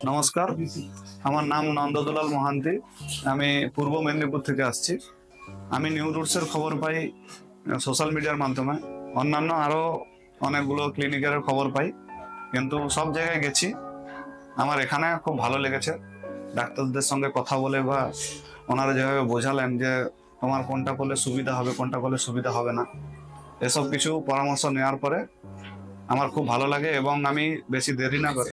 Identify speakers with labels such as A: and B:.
A: নমস্কার, আমার নাম নন্দদুলাল মহান্তি। আমি পূর্ব মেদিনীপুর থেকে আসছি। আমি নিউ রুটসের খবর পাই সোশ্যাল মিডিয়ার মাধ্যমে। অন্যান্য আরও অনেকগুলো ক্লিনিকের খবর পাই, কিন্তু সব জায়গায় গেছি। আমার এখানে খুব ভালো লেগেছে। ডাক্তারদের সঙ্গে কথা বলে বা ওনারা যেভাবে বোঝালেন যে তোমার কোনটা করলে সুবিধা হবে, কোনটা করলে সুবিধা হবে না, এসব কিছু পরামর্শ নেওয়ার পরে আমার খুব ভালো লাগে এবং আমি বেশি দেরি না করে